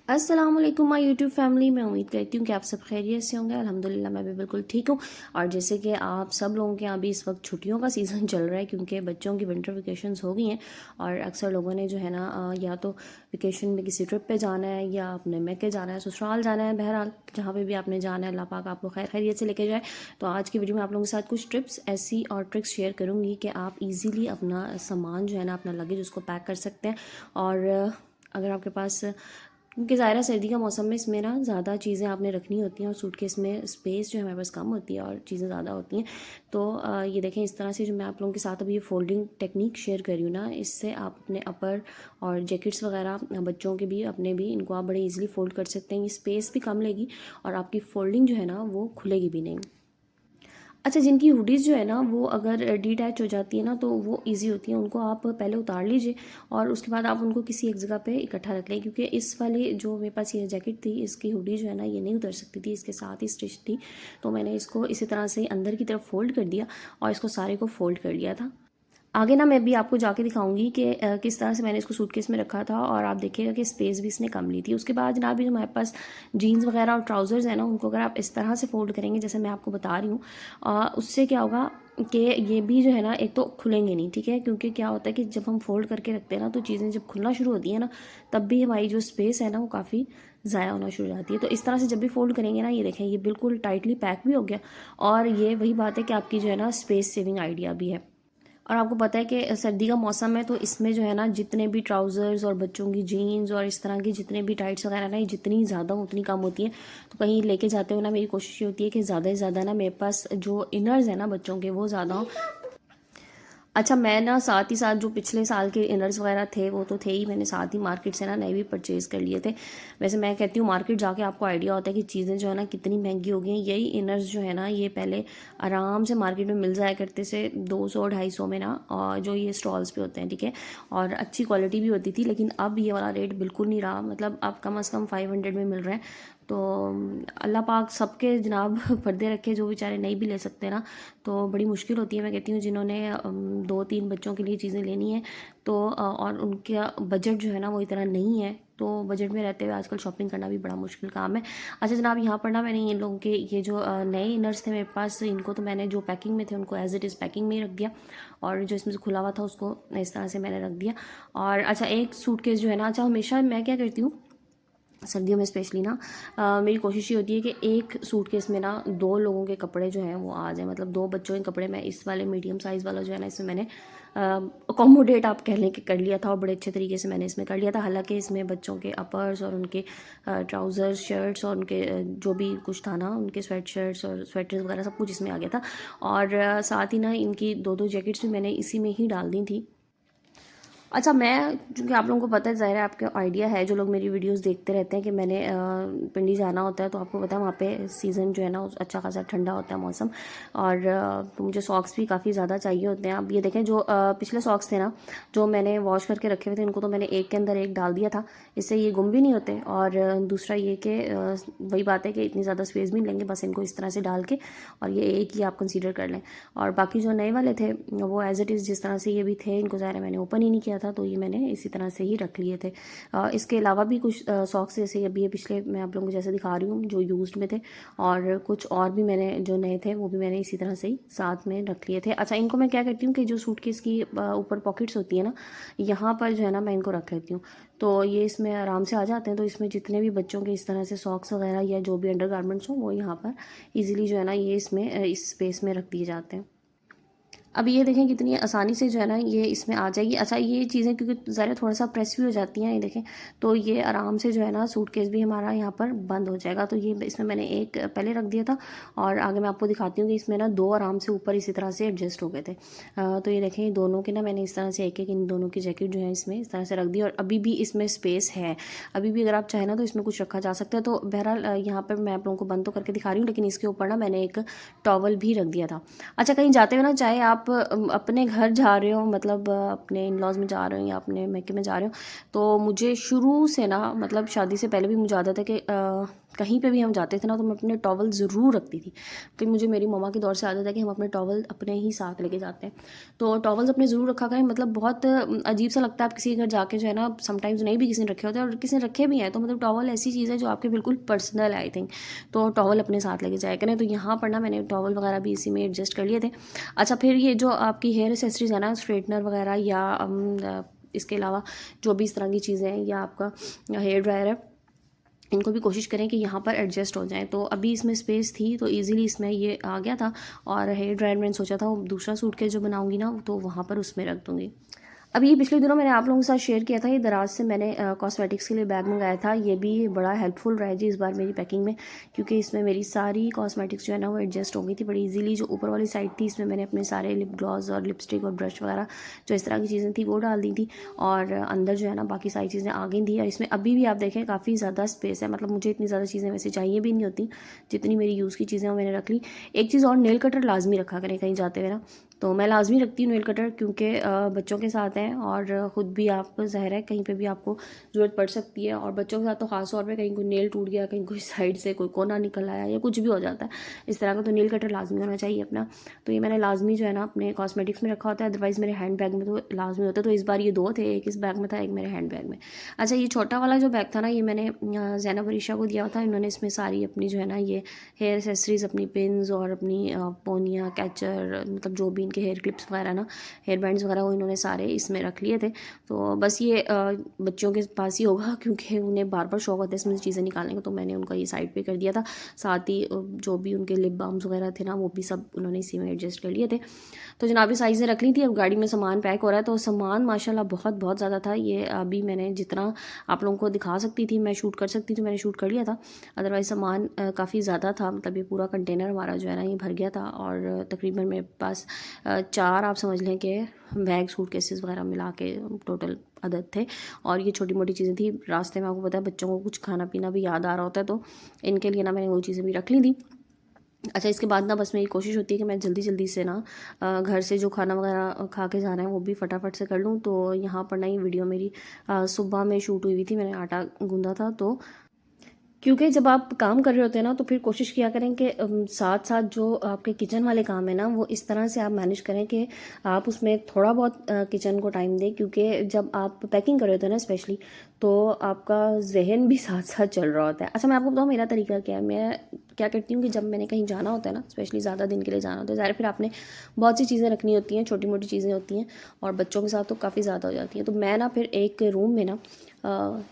अस्सलाम वालेकुम my YouTube family. मैं उम्मीद करती हूँ कि आप सब खैरियत से होंगे। अल्हम्दुलिल्लाह मैं भी बिल्कुल ठीक हूँ। और जैसे कि आप सब लोगों के यहाँ भी इस वक्त छुट्टियों का सीज़न चल रहा है, क्योंकि बच्चों की विंटर वेकेशंस हो गई हैं और अक्सर लोगों ने जो है ना या तो वेकेशन में किसी ट्रिप पे जाना है या अपने मैके जाना है, ससुराल जाना है। बहरहाल जहाँ पे भी आपने जाना है, अल्लाह पाक आपको खैर खैरियत से लेके जाए। तो आज की वीडियो में आप लोगों के साथ कुछ टिप्स ऐसी और ट्रिक्स शेयर करूँगी कि आप ईज़िली अपना सामान जो है ना, अपना लगेज उसको पैक कर सकते हैं। और अगर आपके पास, क्योंकि ज़ाहिर सर्दी का मौसम में इसमें ना ज़्यादा चीज़ें आपने रखनी होती हैं और सूटकेस में स्पेस जो है हमारे पास कम होती है और चीज़ें ज़्यादा होती हैं। तो ये देखें, इस तरह से जो मैं आप लोगों के साथ अभी ये फोल्डिंग टेक्निक शेयर कर रही हूँ ना, इससे आप अपने अपर और जैकेट्स वगैरह बच्चों के भी अपने भी, इनको आप बड़े ईजिली फोल्ड कर सकते हैं। ये स्पेस भी कम लेगी और आपकी फोल्डिंग जो है ना वो खुलेगी भी नहीं। अच्छा, जिनकी हुडीज़ जो है ना वो अगर डिटैच हो जाती है ना तो वो इजी होती है, उनको आप पहले उतार लीजिए और उसके बाद आप उनको किसी एक जगह पे इकट्ठा रख लें। क्योंकि इस वाली जो मेरे पास ये जैकेट थी, इसकी हुडी जो है ना ये नहीं उतर सकती थी, इसके साथ ही स्टिच थी। तो मैंने इसको इसी तरह से अंदर की तरफ फोल्ड कर दिया और इसको सारे को फोल्ड कर लिया था। आगे ना मैं भी आपको जाके दिखाऊंगी कि किस तरह से मैंने इसको सूटकेस में रखा था और आप देखिएगा कि स्पेस भी इसने कम ली थी। उसके बाद जनाब भी जो हमारे पास जीन्स वगैरह और ट्राउज़र्स हैं ना, उनको अगर आप इस तरह से फोल्ड करेंगे जैसे मैं आपको बता रही हूँ, उससे क्या होगा कि ये भी जो है ना, एक तो खुलेंगे नहीं, ठीक है। क्योंकि क्या होता है कि जब हम फोल्ड करके रखते हैं ना तो चीज़ें जब खुलना शुरू होती है ना, तब भी हमारी जो स्पेस है ना वो काफ़ी ज़ाया होना शुरू हो जाती है। तो इस तरह से जब भी फोल्ड करेंगे ना, ये देखें ये बिल्कुल टाइटली पैक भी हो गया और ये वही बात है कि आपकी जो है ना स्पेस सेविंग आइडिया भी है। और आपको पता है कि सर्दी का मौसम है, तो इसमें जो है ना जितने भी ट्राउज़र्स और बच्चों की जीन्स और इस तरह की जितने भी टाइट्स वगैरह ना, ये जितनी ज़्यादा उतनी कम होती है। तो कहीं लेके जाते हो ना, मेरी कोशिश ये होती है कि ज़्यादा से ज़्यादा ना मेरे पास जो इनर्स हैं ना बच्चों के, वो ज़्यादा हों। अच्छा, मैं ना साथ ही साथ जो पिछले साल के इनर्स वगैरह थे वो तो थे ही, मैंने साथ ही मार्केट से ना नए भी परचेज़ कर लिए थे। वैसे मैं कहती हूँ मार्केट जाके आपको आइडिया होता है कि चीज़ें जो है ना कितनी महंगी हो गई हैं। यही इनर्स जो है ना ये पहले आराम से मार्केट में मिल जाया करते से 200-250 में ना, और जो ये स्टॉल्स पे होते हैं, ठीक है। और अच्छी क्वालिटी भी होती थी, लेकिन अब ये वाला रेट बिल्कुल नहीं रहा। मतलब अब कम से कम 500 में मिल रहे हैं। तो अल्लाह पाक सबके जनाब पर्दे रखे, जो बेचारे नहीं भी ले सकते ना, तो बड़ी मुश्किल होती है। मैं कहती हूँ जिन्होंने 2-3 बच्चों के लिए चीज़ें लेनी है तो और उनका बजट जो है ना वो इतना नहीं है, तो बजट में रहते हुए आजकल शॉपिंग करना भी बड़ा मुश्किल काम है। अच्छा जनाब, यहाँ पर ना मैंने इन लोगों के ये जो नए इनर्स थे मेरे पास, इनको तो मैंने जो पैकिंग में थे उनको एज इट इज़ पैकिंग में ही रख दिया और जो इसमें से खुला हुआ था उसको इस तरह से मैंने रख दिया। और अच्छा, एक सूटकेस जो है ना, अच्छा हमेशा मैं क्या करती हूँ सर्दियों में स्पेशली ना, मेरी कोशिश ये होती है कि एक सूटकेस में ना 2 लोगों के कपड़े जो हैं वो आ जाए। मतलब 2 बच्चों के कपड़े मैं इस वाले मीडियम साइज़ वाला जो है ना, इसमें मैंने अकोमोडेट आप कह लें कि कर लिया था और बड़े अच्छे तरीके से मैंने इसमें कर लिया था। हालांकि इसमें बच्चों के अपर्स और उनके ट्राउज़र्स, शर्ट्स और उनके जो भी कुछ था ना, उनके स्वेट शर्ट्स और स्वेटर्स वगैरह सब कुछ इसमें आ गया था। और साथ ही ना इनकी 2-2 जैकेट्स भी मैंने इसी में ही डाल दी थी। अच्छा, मैं क्योंकि आप लोगों को पता है, ज़ाहिर है आपको आइडिया है, जो लोग मेरी वीडियोस देखते रहते हैं, कि मैंने पिंडी जाना होता है, तो आपको पता है वहाँ पे सीज़न जो है ना अच्छा खासा ठंडा होता है मौसम। और तो मुझे सॉक्स भी काफ़ी ज़्यादा चाहिए होते हैं। अब ये देखें, जो पिछले सॉक्स थे ना जो मैंने वॉश करके रखे हुए थे, इनको तो मैंने एक के अंदर एक डाल दिया था। इससे ये गुम भी नहीं होते और दूसरा ये कि वही बात है कि इतनी ज़्यादा स्पेस भी नहीं लेंगे, बस इनको इस तरह से डाल के और ये एक ही आप कंसीडर कर लें। और बाकी जो नए वाले थे वो एज इट इज़ जिस तरह से ये भी थे, इनको ज़ाहिर है मैंने ओपन ही नहीं किया था, तो ये मैंने इसी तरह से ही रख लिए थे। इसके अलावा भी कुछ सॉक्स जैसे अभी ये पिछले मैं आप लोगों को जैसे दिखा रही हूँ जो यूज्ड में थे, और कुछ और भी मैंने जो नए थे वो भी मैंने इसी तरह से ही साथ में रख लिए थे। अच्छा, इनको मैं क्या करती हूँ कि जो सूटकेस की ऊपर पॉकेट्स होती है ना, यहाँ पर जो है ना मैं इनको रख लेती हूँ, तो ये इसमें आराम से आ जाते हैं। तो इसमें जितने भी बच्चों के इस तरह से सॉक्स वगैरह या जो भी अंडर गारमेंट्स हों, वो यहाँ पर ईजिली जो है ना ये इसमें इस स्पेस में रख दिए जाते हैं। अब ये देखें कितनी आसानी से जो है ना ये इसमें आ जाएगी। अच्छा, ये चीज़ें क्योंकि ज़रा थोड़ा सा प्रेस भी हो जाती हैं, ये देखें, तो ये आराम से जो है ना सूटकेस भी हमारा यहाँ पर बंद हो जाएगा। तो ये इसमें मैंने एक पहले रख दिया था और आगे मैं आपको दिखाती हूँ कि इसमें ना 2 आराम से ऊपर इसी तरह से एडजस्ट हो गए थे। तो ये देखें, दोनों के ना मैंने इस तरह से एक एक इन दोनों की जैकेट जो है इसमें इस तरह से रख दी और अभी भी इसमें स्पेस है। अभी भी अगर आप चाहें ना तो इसमें कुछ रखा जा सकता है। तो बहरहाल यहाँ पर मैं आप लोगों को बंद तो करके दिखा रही हूँ, लेकिन इसके ऊपर ना मैंने एक टॉवल भी रख दिया था। अच्छा, कहीं जाते हुए ना, चाहे आप अपने घर जा रहे हो, मतलब अपने इन लॉज में जा रहे हो या अपने मैके में जा रहे हो, तो मुझे शुरू से ना, मतलब शादी से पहले भी मुझे आदत है कि कहीं पे भी हम जाते थे ना तो मैं अपने टॉवल ज़रूर रखती थी, क्योंकि मुझे मेरी मम्मा के दौर से आदत है कि हम अपने टॉवल अपने ही साथ लेके जाते हैं। तो टॉवल्स अपने ज़रूर रखा करें, मतलब बहुत अजीब सा लगता है आप किसी के घर जाके जो है ना, समटाइम्स नहीं भी किसी ने रखे होते हैं और किसी ने रखे भी हैं, तो मतलब टॉवल ऐसी चीज़ है जो आपके बिल्कुल पर्सनल है आई थिंक, तो टॉवल अपने साथ लेके जाया करें। तो यहाँ पर ना मैंने टॉवल वगैरह भी इसी में एडजस्ट कर लिए थे। अच्छा, फिर ये जो आपकी हेयर एसेसरीज है ना, स्ट्रेटनर वगैरह या इसके अलावा जो भी इस तरह की चीज़ें हैं, या आपका हेयर ड्रायर है, इनको भी कोशिश करें कि यहाँ पर एडजस्ट हो जाए। तो अभी इसमें स्पेस थी तो इजीली इसमें ये आ गया था। और हेयर ड्रायर मैंने सोचा था वो दूसरा सूटकेस जो बनाऊंगी ना, तो वहाँ पर उसमें रख दूँगी। अभी पिछले दिनों मैंने आप लोगों के साथ शेयर किया था, ये दराज से मैंने कॉस्मेटिक्स के लिए बैग मंगाया था। ये भी बड़ा हेल्पफुल रहा है जी इस बार मेरी पैकिंग में, क्योंकि इसमें मेरी सारी कॉस्मेटिक्स जो है ना वो एडजस्ट हो गई थी बड़ी इजीली। जो ऊपर वाली साइड थी इसमें मैंने अपने सारे लिप ग्लॉस और लिपस्टिक और ब्रश वगैरह जो इस तरह की चीज़ें थी वो डाल दी थी, और अंदर जो है ना बाकी सारी चीज़ें आ गई थी। और इसमें अभी भी आप देखें काफ़ी ज़्यादा स्पेस है, मतलब मुझे इतनी ज़्यादा चीज़ें वैसे चाहिए भी नहीं होती, जितनी मेरी यूज़ की चीज़ें वो मैंने रख ली। एक चीज़ और, नेल कटर लाजमी रखा करें कहीं जाते हुए ना, तो मैं लाजमी रखती हूँ नेल कटर, क्योंकि बच्चों के साथ हैं और ख़ुद भी आप ज़ाहिर है कहीं पे भी आपको ज़रूरत पड़ सकती है, और बच्चों के साथ तो ख़ास तौर पे कहीं कोई नेल टूट गया, कहीं कोई साइड से कोई कोना निकल आया या कुछ भी हो जाता है इस तरह का, तो नेल कटर लाजमी होना चाहिए अपना। तो ये मैंने लाजमी जो है ना अपने कॉस्मेटिक्स में रखा होता है, अदरवाइज़ मेरे हैंड बैग में तो लाजमी होता है। तो इस बार ये 2 थे, एक इस बैग में था, एक मेरे हैंड बैग में। अच्छा, ये छोटा वाला जो बैग था ना, ये मैंने ज़ैनब और ईशा को दिया था। इन्होंने इसमें सारी अपनी जो है ना ये हेयर एसेसरीज़, अपनी पिन्स और अपनी पोनिया, कैचर, मतलब जो भी इनके हेयर क्लिप्स वगैरह ना, हेयर बैंड्स वगैरह, वो इन्होंने सारे इसमें रख लिए थे। तो बस ये बच्चों के पास ही होगा, क्योंकि उन्हें बार बार शौक होता है इसमें से चीज़ें निकालने का, तो मैंने उनका ये साइड पे कर दिया था। साथ ही जो भी उनके लिप बाम्स वगैरह थे ना, वो भी सब उन्होंने इसी में एडजस्ट कर लिए थे। तो जनाबी साइज़ें रख ली थी। अब गाड़ी में सामान पैक हो रहा है, तो सामान माशाल्लाह बहुत बहुत ज़्यादा था। ये अभी मैंने जितना आप लोगों को दिखा सकती थी, मैं शूट कर सकती थी, मैंने शूट कर लिया था। अदरवाइज़ सामान काफ़ी ज़्यादा था, मतलब ये पूरा कंटेनर हमारा जो है ना ये भर गया था। और तकरीबन मेरे पास 4 आप समझ लें कि बैग, सूटकेसेस वगैरह मिला के टोटल अदद थे। और ये छोटी मोटी चीज़ें थी। रास्ते में आपको पता है बच्चों को कुछ खाना पीना भी याद आ रहा होता है, तो इनके लिए ना मैंने वो चीज़ें भी रख ली थी। अच्छा, इसके बाद ना बस मेरी कोशिश होती है कि मैं जल्दी जल्दी से ना घर से जो खाना वगैरह खा के जाना है वो भी फटाफट से कर लूँ। तो यहाँ पर ना ये वीडियो मेरी सुबह में शूट हुई थी, मैंने आटा गूंदा था। तो क्योंकि जब आप काम कर रहे होते हैं ना, तो फिर कोशिश किया करें कि साथ साथ जो आपके किचन वाले काम है ना, वो इस तरह से आप मैनेज करें कि आप उसमें थोड़ा बहुत किचन को टाइम दें। क्योंकि जब आप पैकिंग कर रहे होते हैं ना स्पेशली, तो आपका जहन भी साथ साथ चल रहा होता है। अच्छा, मैं आपको बताऊँ मेरा तरीका क्या है। मैं क्या करती हूँ कि जब मैंने कहीं जाना होता है ना, स्पेशली ज़्यादा दिन के लिए जाना होता है, ज़ाहिर फिर आपने बहुत सी चीज़ें रखनी होती हैं, छोटी मोटी चीज़ें होती हैं, और बच्चों के साथ तो काफ़ी ज़्यादा हो जाती हैं। तो मैं ना फिर एक रूम में ना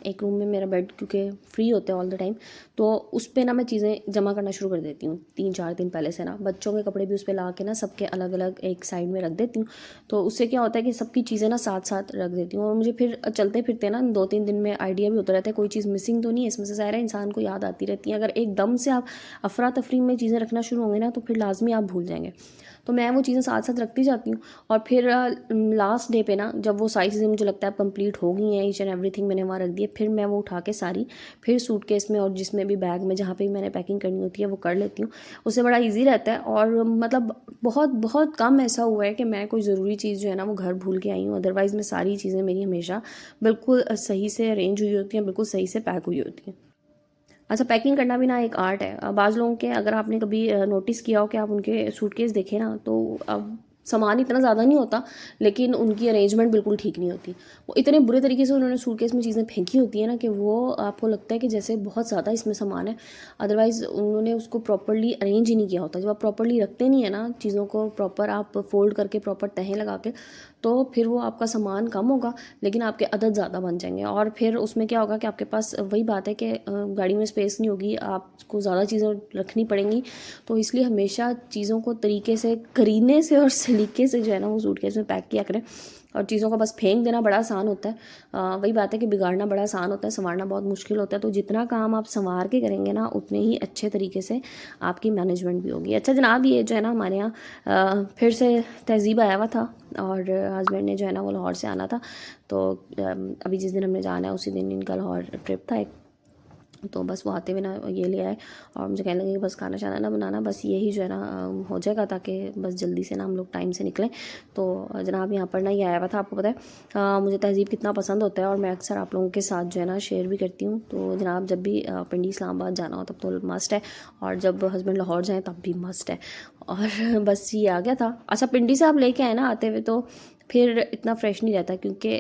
एक रूम में मेरा बेड क्योंकि फ्री होता है ऑल द टाइम, तो उस पर ना मैं चीज़ें जमा करना शुरू कर देती हूँ 3-4 दिन पहले से ना। बच्चों के कपड़े भी उस पर ला के ना सबके अलग अलग एक साइड में रख देती हूँ। तो उससे क्या होता है कि सबकी चीज़ें ना साथ साथ रख देती हूँ, और मुझे फिर चलते फिरते ना 2-3 दिन में आइडिया भी होता रहता है कोई चीज़ मिसिंग तो नहीं है इसमें से। ज़ाहिर है इंसान को याद आती रहती है। अगर एकदम से आप अफरा तफरी में चीज़ें रखना शुरू होंगे ना, तो फिर लाजमी आप भूल जाएंगे। तो मैं वो चीज़ें साथ साथ रखती जाती हूँ। और फिर लास्ट डे पे ना, जब वो सारी चीज़ें मुझे लगता है कंप्लीट हो गई हैं, ईच एंड एवरीथिंग मैंने वहाँ रख दिया, फिर मैं वो उठा के सारी फिर सूटकेस में और जिसमें भी बैग में जहाँ पे भी मैंने पैकिंग करनी होती है वो कर लेती हूँ। उससे बड़ा ईजी रहता है। और मतलब बहुत बहुत कम ऐसा हुआ है कि मैं कोई ज़रूरी चीज़ जो है ना वो घर भूल के आई हूँ। अदरवाइज़ मैं सारी चीज़ें मेरी हमेशा बिल्कुल सही से अरेंज हुई होती हैं, बिल्कुल सही से पैक हुई होती हैं। अच्छा, पैकिंग करना भी ना एक आर्ट है। बाज़ लोगों के, अगर आपने कभी नोटिस किया हो कि आप उनके सूटकेस देखें ना, तो अब सामान इतना ज़्यादा नहीं होता, लेकिन उनकी अरेंजमेंट बिल्कुल ठीक नहीं होती। वो इतने बुरे तरीके से उन्होंने सूटकेस में चीज़ें फेंकी होती है ना, कि वो आपको लगता है कि जैसे बहुत ज़्यादा इसमें सामान है। अदरवाइज़ उन्होंने उसको प्रॉपरली अरेंज ही नहीं किया होता। जब आप प्रॉपरली रखते नहीं है ना चीज़ों को, प्रॉपर आप फोल्ड करके प्रॉपर तहें लगा के, तो फिर वो आपका सामान कम होगा लेकिन आपके अदद ज़्यादा बन जाएंगे। और फिर उसमें क्या होगा कि आपके पास वही बात है कि गाड़ी में स्पेस नहीं होगी, आपको ज़्यादा चीज़ें रखनी पड़ेंगी। तो इसलिए हमेशा चीज़ों को तरीके से, करीने से और सलीके से जो है ना वो सूटकेस में पैक किया करें। और चीज़ों को बस फेंक देना बड़ा आसान होता है। वही बात है कि बिगाड़ना बड़ा आसान होता है, संवारना बहुत मुश्किल होता है। तो जितना काम आप संवार के करेंगे ना, उतने ही अच्छे तरीके से आपकी मैनेजमेंट भी होगी। अच्छा जनाब, ये जो है ना हमारे यहाँ फिर से तहज़ीब आया हुआ था, और हस्बैंड ने जो है ना वो लाहौर से आना था। तो अभी जिस दिन हमने जाना है उसी दिन इनका लाहौर ट्रिप था एक। तो बस वो आते हुए ना ये ले आए और मुझे कहने लगे कि बस खाना शाना ना बनाना, बस यही जो है ना हो जाएगा, ताकि बस जल्दी से ना हम लोग टाइम से निकलें। तो जनाब यहाँ पर ना ये आया हुआ था। आपको पता है मुझे तहज़ीब कितना पसंद होता है और मैं अक्सर आप लोगों के साथ जो है ना शेयर भी करती हूँ। तो जनाब जब भी पिंडी इस्लामाबाद जाना हो तब तो मस्ट है, और जब हस्बैंड लाहौर जाएँ तब भी मस्ट है। और बस ये आ गया था। अच्छा, पिंडी से आप लेके आए ना आते हुए, तो फिर इतना फ्रेश नहीं रहता क्योंकि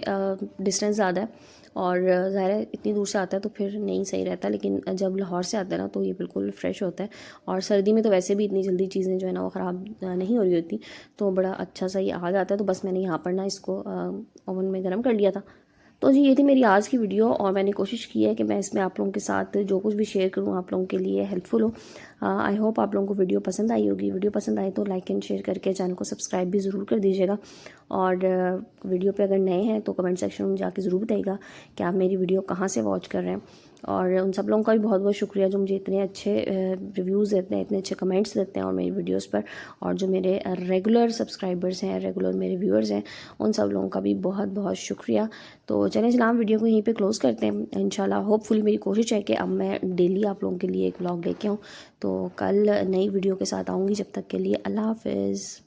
डिस्टेंस ज़्यादा है और ज़ाहिर है इतनी दूर से आता है तो फिर नहीं सही रहता। लेकिन जब लाहौर से आता है ना तो ये बिल्कुल फ़्रेश होता है। और सर्दी में तो वैसे भी इतनी जल्दी चीज़ें जो है ना वो ख़राब नहीं हो रही होती, तो बड़ा अच्छा सा ये आ जाता है। तो बस मैंने यहाँ पर ना इसको ओवन में गर्म कर लिया था। तो जी ये थी मेरी आज की वीडियो, और मैंने कोशिश की है कि मैं इसमें आप लोगों के साथ जो कुछ भी शेयर करूँ आप लोगों के लिए हेल्पफुल हो। आई होप आप लोगों को वीडियो पसंद आई होगी। वीडियो पसंद आए तो लाइक एंड शेयर करके चैनल को सब्सक्राइब भी ज़रूर कर दीजिएगा। और वीडियो पे अगर नए हैं तो कमेंट सेक्शन में जाके ज़रूर बताइएगा कि आप मेरी वीडियो कहाँ से वॉच कर रहे हैं। और उन सब लोगों का भी बहुत बहुत शुक्रिया जो मुझे इतने अच्छे रिव्यूज़ देते हैं, इतने अच्छे कमेंट्स देते हैं और मेरी वीडियोस पर। और जो मेरे रेगुलर सब्सक्राइबर्स हैं, रेगुलर मेरे व्यूअर्स हैं, उन सब लोगों का भी बहुत बहुत शुक्रिया। तो चलें जनाब वीडियो को यहीं पे क्लोज़ करते हैं। इंशाल्लाह होपफुली मेरी कोशिश है कि अब मैं डेली आप लोगों के लिए एक व्लॉग लेके आऊँ। तो कल नई वीडियो के साथ आऊँगी। जब तक के लिए अल्लाह हाफ़िज़।